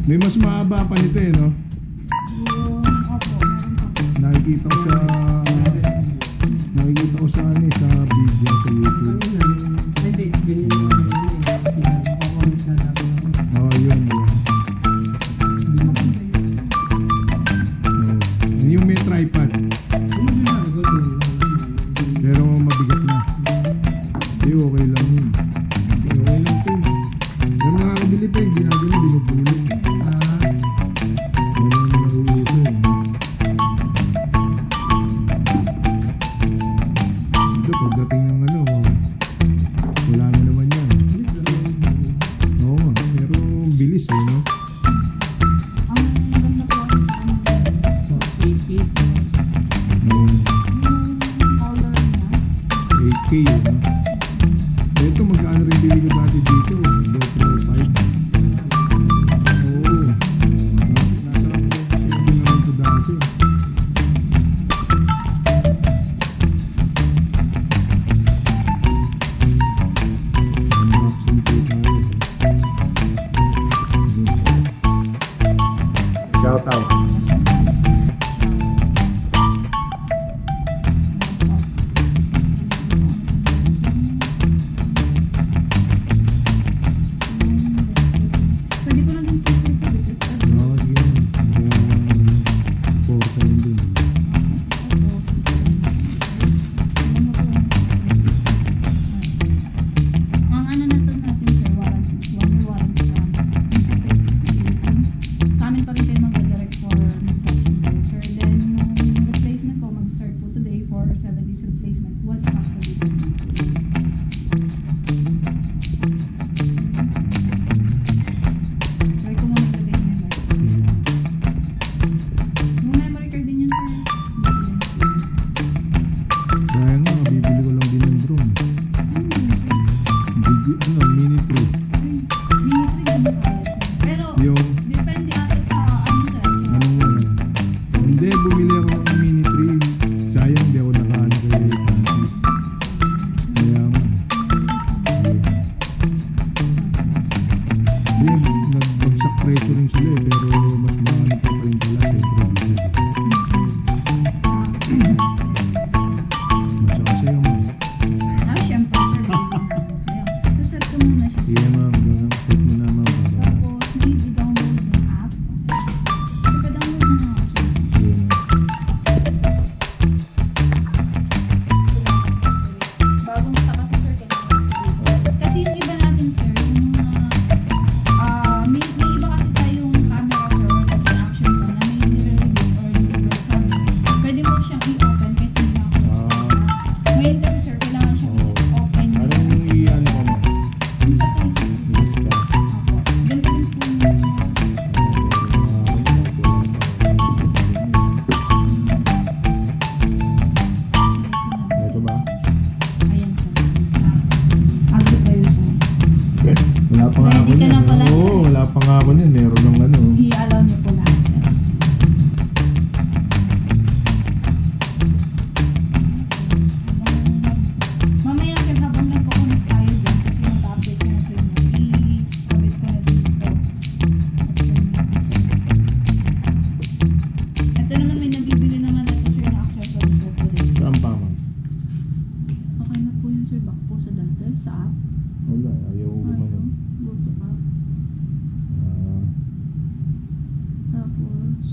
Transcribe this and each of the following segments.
May mas mahaba pa nito eh, no? Nakikita ko sa ano eh, sa video sa YouTube. Oh, yun. Yung may tripod. Pero mabigat na. Hindi, okay lang yun. Okay lang ito. Pero nakakabili pa yung ginagano, binubulong. Pagdating ng ano, wala na naman yan. Oo nga, pero bilis eh, no? Ang ganda po sa 8K yun, no? Ito, magkano rin bili ko dati dito? GoPro 5. Oo. Nasa ako naman ito dati. Shout out. Pwede ko lang din Oo, sige. Porta yun din. ang ano na to natin sir, warranty. 1 year warranty pa. Sa 360 sa amin pa rin kayo mag-direct for mag-passenger sir. Then yung replacement po, mag-start po today for 7 days replacement was factory. Try ko muna ilagay yung memory. Yung memory card din yan sir. Kaya nga, bibili ko lang din ng drone. Mini Pro. Mini 3 din ba kaya sir? Pero Yung, depende ata sa ano sir. Sa anong ano? Hindi, bumili ako ng Mini 3. Sayang, hindi ako nakaano kay Francis. Kaya nga. Hindi, nagbagsak presyo rin sila eh, pero mas mahal pa rin pala siyempre. Masya kasi yung syempre sir. Kaya, so set ko muna siya sige sir. ma'am, set mo na ma'am para Tapos, need i-download yung app. Pagka-download na ako siya. sige ma'am. Bagong sa kasi sir, kasi yung iba natin sir, yung may iba kasi tayong camera sir, kasi action pa na may nire-release or universal. Pwede mo siyang i-open kahit hindi na ako. Ngayon kasi sir, kailangan siyang i-open. Anong i-ano ko ma'am? Yung sa 360 sir. Opo. Ganito rin po yung Ito ba? ayan sir. Agad pa yun sir. Wala pa nga ako Ready ka niyan. na pala, Oo, sir. wala pa nga ako niyan. Meron ng ano. I-allow niyo po lahat sir. Mamaya sir, habang nagpo-connect tayo dyan, kasi mag-update ko na po yun. I-update ko na din ito. Ito naman may nabibili naman ito sir na accessories sir po rin. Saan pa ma'am? Okay na po yun sir, back po sa dante, sa app. Wala, ayaw ko Ayun, gumano. go to app. Tapos,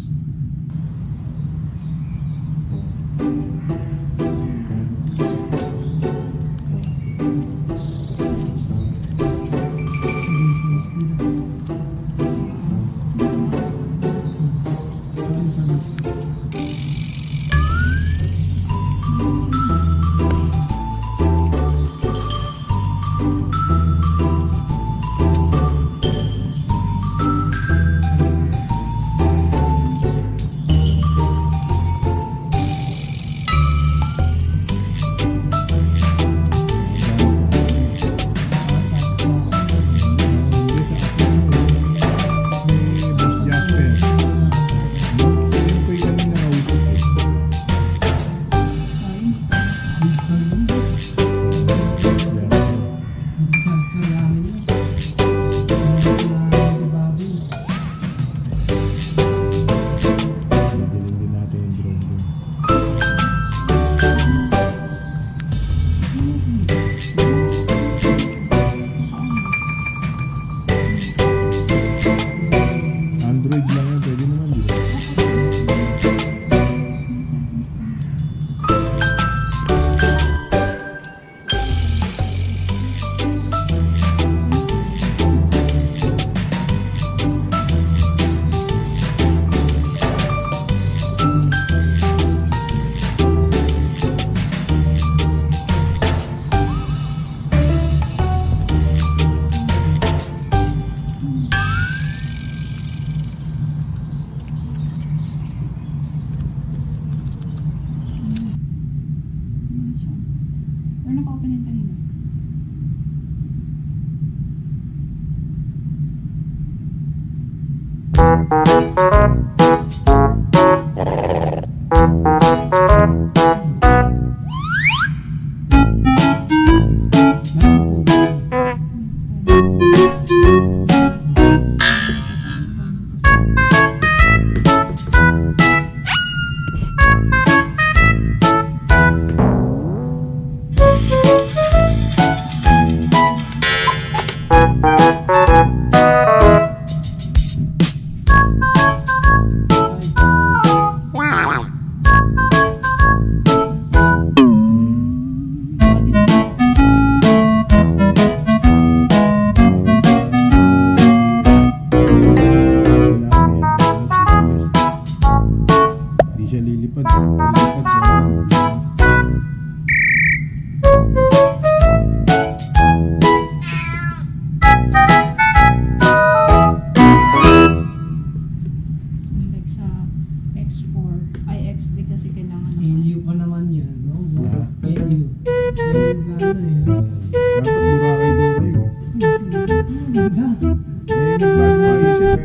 Hindi siya lilipad. Lilipad siya. Like sa X4, ay X3 kasi kailangan na. LU pa naman yan, no? LU. Gano'n yan. Dapat Boracay daw kayo. Ganda. Eh, nagbago nga isip.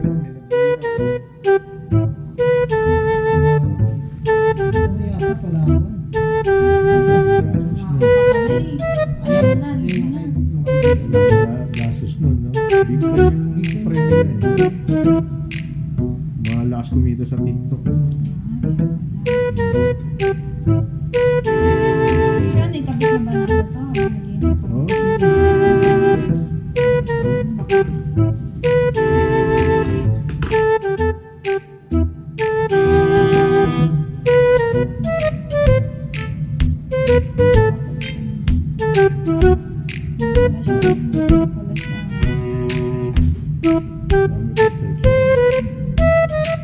Ano yata Palawan? Ayaw na, libre na. Gasos nun, no? Big time yung premium eh. Mga lakas kumita sa TikTok. Siya, nakabit na ba na ito? Naginip ko. Oh,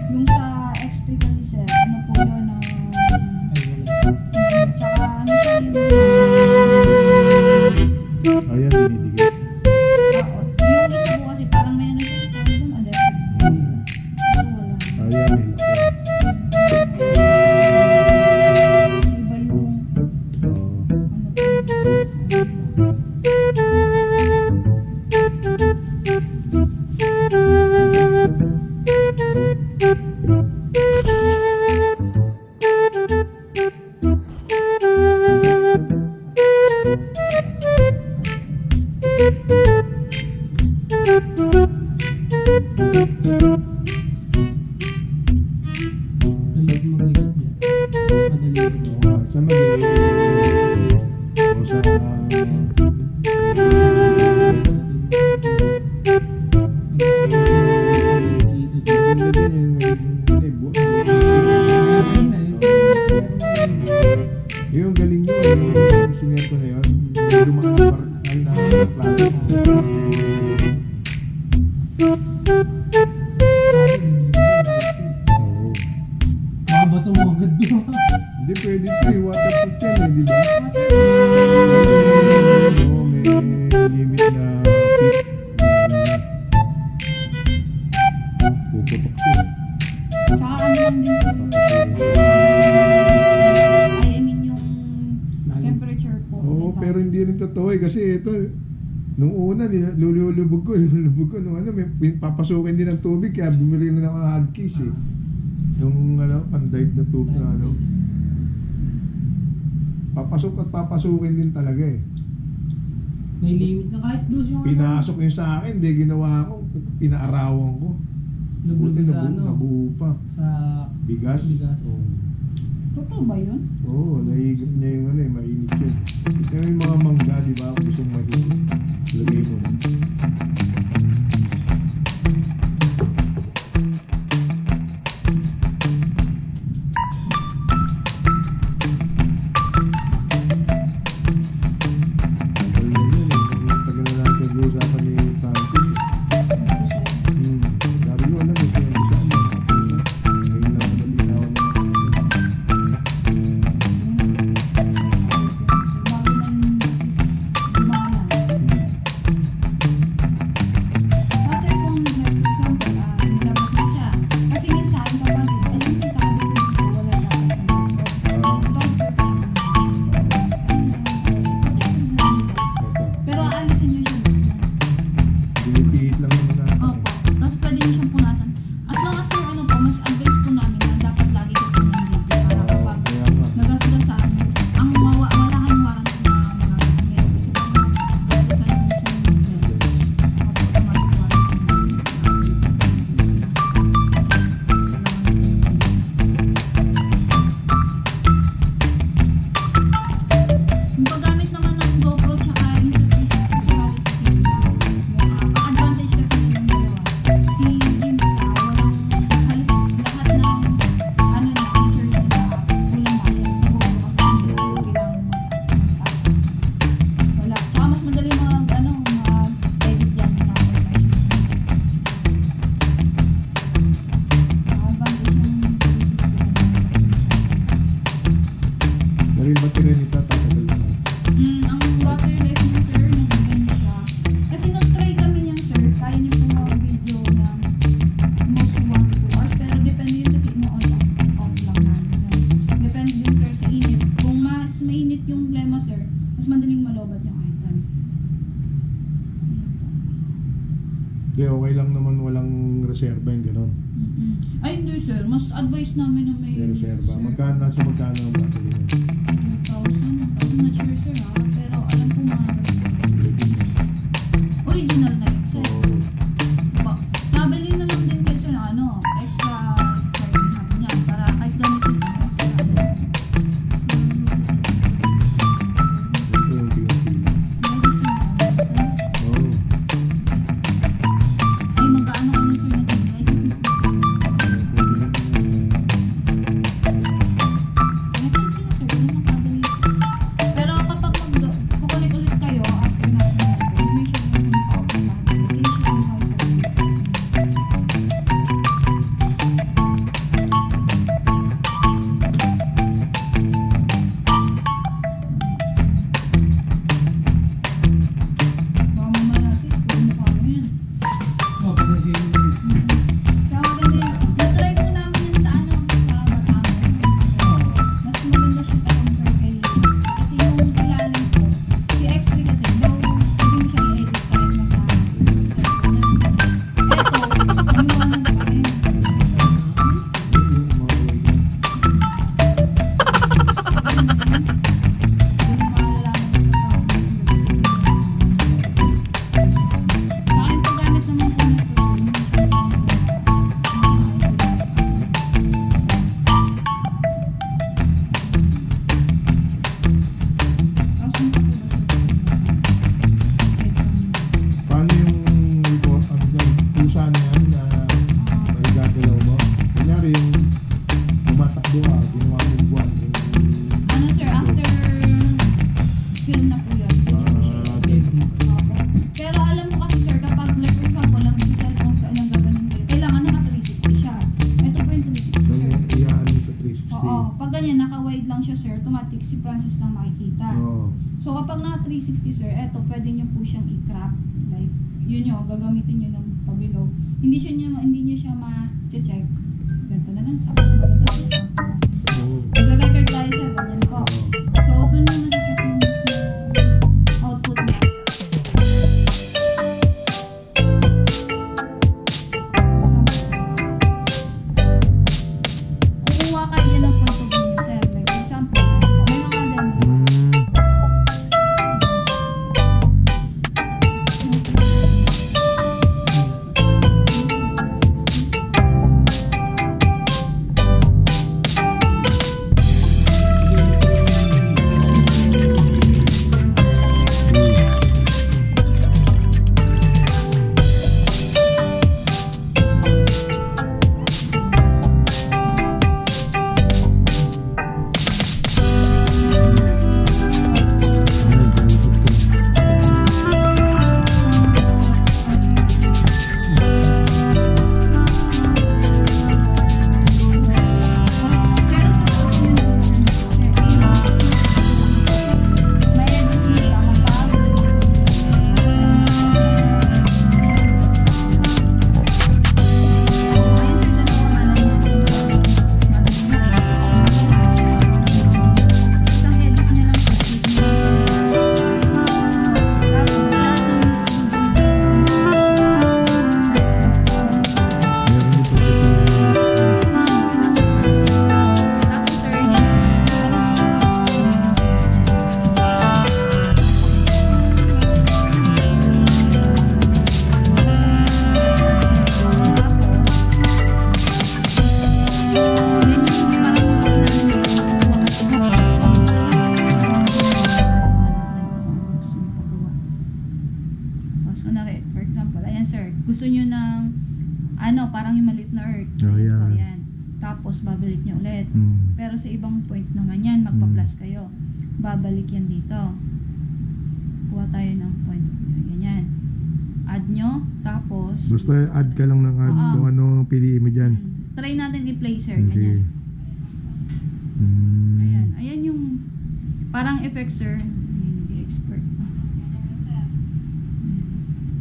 Yung sa X3 kasi sir, ano po yun, tsaka ano siya yung ayan, dinidikit. yung isa po kasi parang may ano siya, parang doon, adaptive. Wala. Ayan, may laki. Kasi iba yung Oh. Dalag mag-igat yan. Madali rin. Oh, saan mag-i- o sa... Yung galing nyo, yung senior ko na yun, may dumaan na parang na plano. Oo. Mga bato mo agad doon. Hindi pwede ito eh, waterproof yan eh, di ba? Oo, may limit na fit. Puputok siya. Tsaka ano lang din po, I mean yung temperature po. Oo, diba? pero hindi rin totoo eh, kasi ito, nung una, lulubog ko, nung ano, may papasukin din ng tubig, kaya bumili na ako ng hard case eh. Yung ano, pan-dive na tube na ano. Papasok at papasukin din talaga eh. May limit na kahit dos yung Pinasok yun sa akin, hindi ginawa ko, pinaarawan ko. Lubog Buti sa ano. nabuo pa. Sa Bigas? Bigas. Oo. Totoo ba yun? Oo, nahigop niya yung ano eh, mainit yun. Ito yung mga mangga, di ba? Gusto mong mahigop. Lagay mo na. Tagal na natin nag-uusapan ni Francis. Sabi ko, alam mo, siya ano. Ngayon lang malinaw na. Bago lang is gumana. Okay, okay lang naman walang reserba yung gano'n. Ay, hindi sir. Mas advice namin na may May reserba. sir. Magkano ang battery mo? 2,000. I'm not sure sir ha. Pero alam ko mga original na yun sir. Nabili na lang din kayo sir na ano, extra charging hub niya. Para kahit gamitin mo extra. Ito yung pinapila. Oo. Ay, magkaano ka na sir na tingin? Pero kapag kukulit ulit kayo after natin may siya yung power bank. May siya yung high power. Baka mamalasis, kung mukha mo yan. Oh, kasi Tsaka maganda yun. Na-try po namin yun sa ano, sa Batangas. Mas maganda siya pa-compare kay Liz. Kasi yung ilalim ko, si X3 kasi, though pwede mo siyang i-edit kahit nasa cellphone niya. Eto, maliwanag pa rin. Tsaka yung paggamit naman po nito, Paano yung report, ano dyan, pusa na yan na nagagalaw mo? Kunyari yung tumatakbo ka, ginawa mo yung buwan. ano sir, after film na po yun, yun yung siya. Pero alam mo kasi sir, kapag like for example, lang sa cellphone ka lang gaganin kayo, kailangan naka 360 siya. Ito po yung 360 sir. Iyaan mo sa 360. Oo, pag ganyan, naka-wide lang siya sir, automatic si Francis lang makikita. Oo. So kapag naka 360 sir, eto pwede niyo po siyang i-crop. Like, yun yun, gagamitin niyo ng pabilog. Hindi niyo siya ma-check. Ganito na lang, sa mas maganda sa example. Oo. Nagre-record tayo sir, ganyan po. So, doon mo na-check yung mismo output niya. Kukuha kayo yan ng point of view sir. Like, for example, may mga demo. Pero sa may edit siya kapag ayun sir, dalawa ano isang edit niya lang tapos lahat ng tapos sir, for example, ayan sir, gusto nyo ng ano, parang yung maliit na earth. Oh, Ayan po, yeah. ayan. Tapos babalik nyo ulit. Mm. Pero sa ibang point naman yan, magpa-plus kayo. Babalik yan dito. Kuha tayo ng point. Ganyan. Add nyo, tapos Basta add ka lang ng add Oo. kung ano piliin mo dyan. try natin i-play sir. Okay. Ganyan. Mm. Ayan. Ayan yung parang effect sir. Ayan, nag-expert.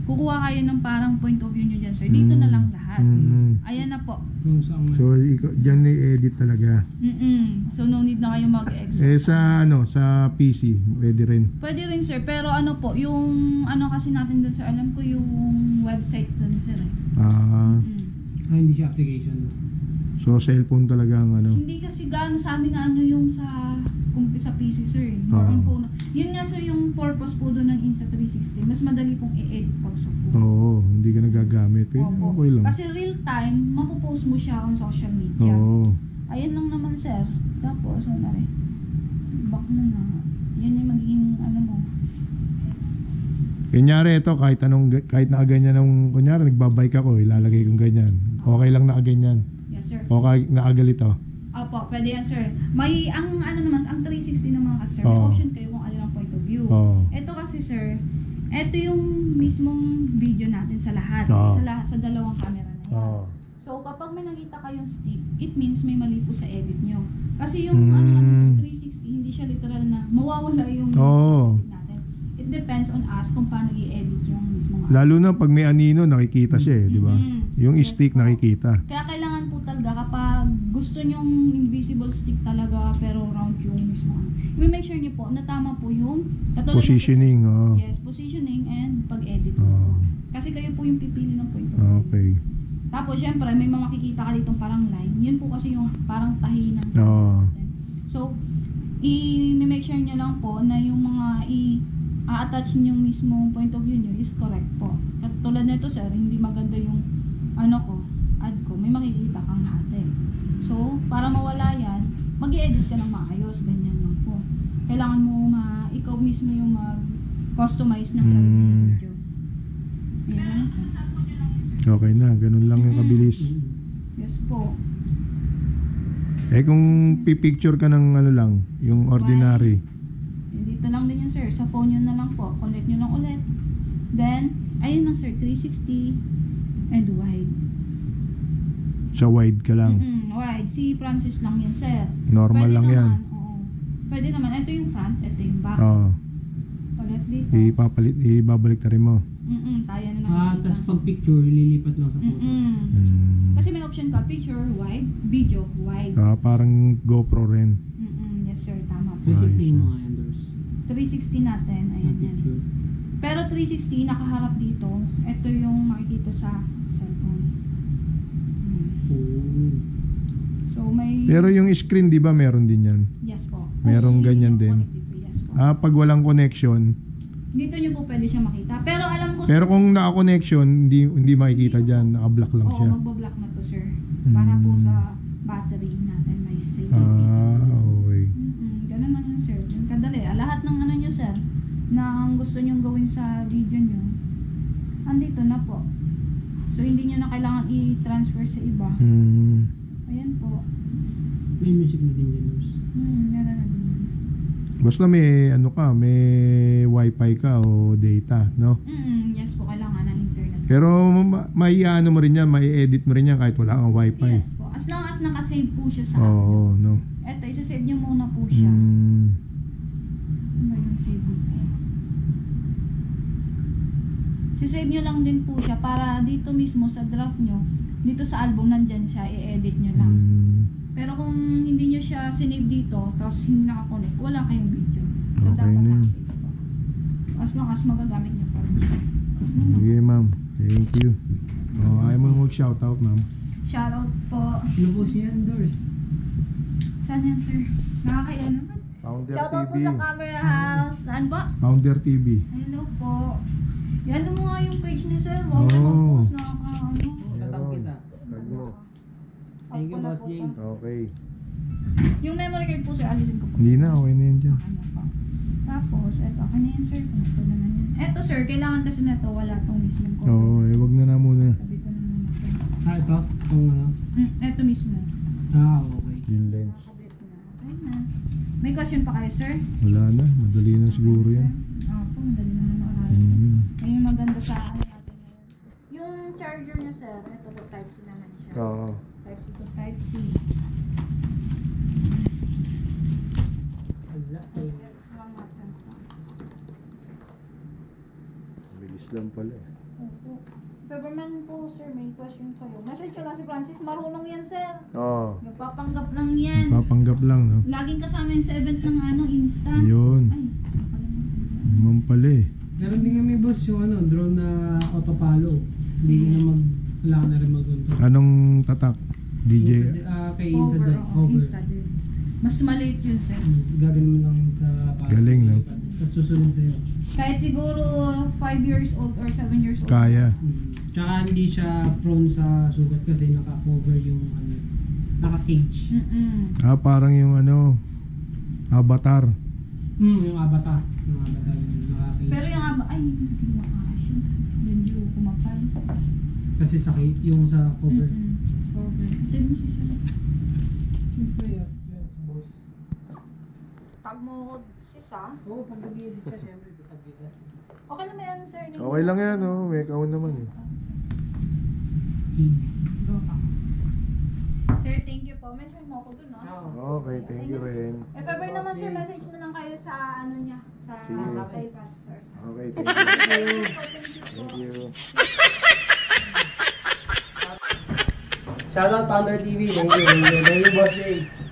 kukuha kayo ng parang point of view nyo dyan, sir. Dito na lang lahat. Ayan na po. Kung saan So, dyan na-edit talaga. So, no need na kayo mag-extra. Sa sa PC, pwede rin. Pwede rin, sir. Pero ano po, yung ano kasi natin dun, sir, alam ko yung website dun, sir. hindi siya application. So, cellphone talaga ang Hindi kasi gaano sa amin na ano yung sa PC, sir. More on phone. Yun nga, sir, yung purpose po doon ng Insta360. Mas madali pong i-edit pag sa phone. Oo, hindi ka nagagamit. Opo. Okay lang. Kasi real time, mapopost mo siya on social media. Oo. Ayan lang naman, sir. Tapos, ano rin. Back mo na. Yan yung magiging ano mo. Kunyari ito, kahit nakaganyan ng, kunyari nagbabike ako, ilalagay kong ganyan. Okay lang nakaganyan. Yes, sir. Okay, nakagalito. Opo, pwede yan, sir. May, ang ano naman, ang 360 naman kasi, sir, may option kayo kung alin ang point of view. Ito kasi, sir, ito yung mismong video natin sa lahat. Sa dalawang camera na yan. So, kapag may nakita kayong stick, it means may mali po sa edit nyo. Kasi yung ano natin, sir, 360, hindi siya literal na mawawala yung stick natin. It depends on us kung paano i-edit yung mismong Lalo na pag may anino, nakikita siya di ba? Yung stick nakikita. Kaya kailangan po talaga kapag gusto nyong invisible stick talaga pero round yung mismo i-make sure nyo po na tama po yung Positioning. Yes, positioning and pag-edit po. Kasi kayo po yung pipili ng point of view. Okay. Tapos syempre may makikita ka ditong parang line. Yun po kasi yung parang tahi ng So, i-make sure nyo lang po na yung mga a-attach nyo mismo point of view nyo is correct po. Katulad nito, sir, hindi maganda yung ad ko, may makikita kang hati. So, para mawala yan, mag-i-edit ka ng maayos, ganyan lang po. Kailangan mo ikaw mismo yung mag-customize ng sarili ng video. Yes. Okay na, ganun lang yung kabilis. Yes po. Kung pipicture ka ng yung ordinary. Dito lang din yan, sir. Sa phone nyo na lang po. Connect nyo lang ulit. Then, ayun lang, sir, 360 and wide. Sa wide ka lang. Wide. Si Francis lang yan, sir. Normal Pwede lang naman, yan. Oo. Pwede naman. Ito yung front, ito yung back. Palit dito. Ibabalik na rin mo. Tayo na nakikita. Tapos pag picture, lilipat lang sa photo. Kasi may option ka, picture, wide, video, wide. Parang GoPro rin. Yes, sir. Tama po. 360 mga endors. 360 natin. Ayan yan. Picture. Pero 360, nakaharap dito. Ito yung makikita sa cellphone. So, may... Pero yung screen, di ba meron din yan? Yes po. Merong Kung ganyan hindi nyo din. connect dito, yes po. Pag walang connection. Dito nyo po pwede siya makita. Pero alam ko... Pero kung naka-connection, hindi makikita dyan. Naka-block lang siya. Oo, magbablock na to, sir. Para po sa battery natin may save. Okay. Ganun lang yan, sir. Yung kadali. Lahat ng ano nyo, sir, na ang gusto nyong gawin sa video nyo, andito na po. So, hindi nyo na kailangan i-transfer sa iba. Ayan po. May music na din endors. Meron na din yan. Basta may may wifi ka o data, no? Yes po, kailangan ng internet. Pero may mo rin yan, may edit mo rin yan kahit wala kang wifi. Yes po. As long as nakasave po siya sa no. Eto, isa-save nyo muna po siya. Ano ba yung save dito? Sisave nyo lang din po siya para dito mismo sa draft nyo, dito sa album nandyan siya, i-edit nyo lang. Pero kung hindi nyo siya sinave dito, tapos hindi nakakonect, wala kayong video. So, Okay dapat na yun. nakasave po. As long as magagamit nyo pa rin siya. Sige, ma'am. Thank you. Ayaw mo mag-shoutout, ma'am. Shoutout po. Ano po si endors? Saan yan, sir? Nakakaya naman. Founder Shoutout po TV. sa Camera House. Saan ba? Founder TV. Hello po. Yan mo nga yung page niyo, sir. Wow, Oo. mag-post na ano. Tatag kita. Tag mo. Thank you, Boss Jay. Okay. Yung memory card po, sir, alisin ko po. Hindi na, okay na yan dyan. Okay na po. Tapos, eto, okay na yan, sir. Ito naman yan. Eto, sir, kailangan kasi na ito, wala tong mismong cover. Wag na muna. Sabi ko naman ito. Ito? Itong ano? Eto mismo. Okay. Yung lens. Nakabit na. Okay na. May question pa kayo, sir? Wala na, madali na siguro yan. Opo, madali naman nakaraan. Ayun yung maganda sa ano natin ngayon. Yung charger niya, sir, ito po, Type-C naman siya. Oo. Type-C to Type-C. Bilis lang pala eh. Opo. If ever man po, sir, may question kayo. Message ko lang si Francis. Marunong yan, sir. Oo. Nagpapanggap lang yan. Papanggap lang, no? Laging kasama yung 7th ng Insta. Ayun. Ay, Naman pala eh. Meron din kami boss yung drone na autopalo. Hindi na wala ka na rin mag-control. Anong tatak? DJ? Kay Insta oo, Insta din. Mas maliit yun, sir. Gagawin mo lang sa palo. Galing, no? Tapos susunod sa'yo. Kahit siguro 5 years old or 7 years old. Kaya. Tsaka hindi siya prone sa sugat kasi naka-cover yung naka-cage. Parang yung Avatar. Yung avatar. Yung avatar yung naka-cage. Pero yung ay, hindi makasya. Medyo kumapal. Kasi sakit yung sa cover. Cover. Tignan mo si sir. Siyempre, yan sa boss. Tag mo sis, Oo, pag nag-edit ka, siyempre, tatag kita. Okay naman yan, sir. Okay lang yan, oh. May kaon naman eh. Go pa. Sir, thank you po. Mention mo ako dun, no? Okay, thank you rin. If ever naman, sir, message na lang kayo sa niya. Sa Sige. kay Francis. Okay, thank you. Thank you po. Thank you. Shoutout Thunder TV. Thank you, boss.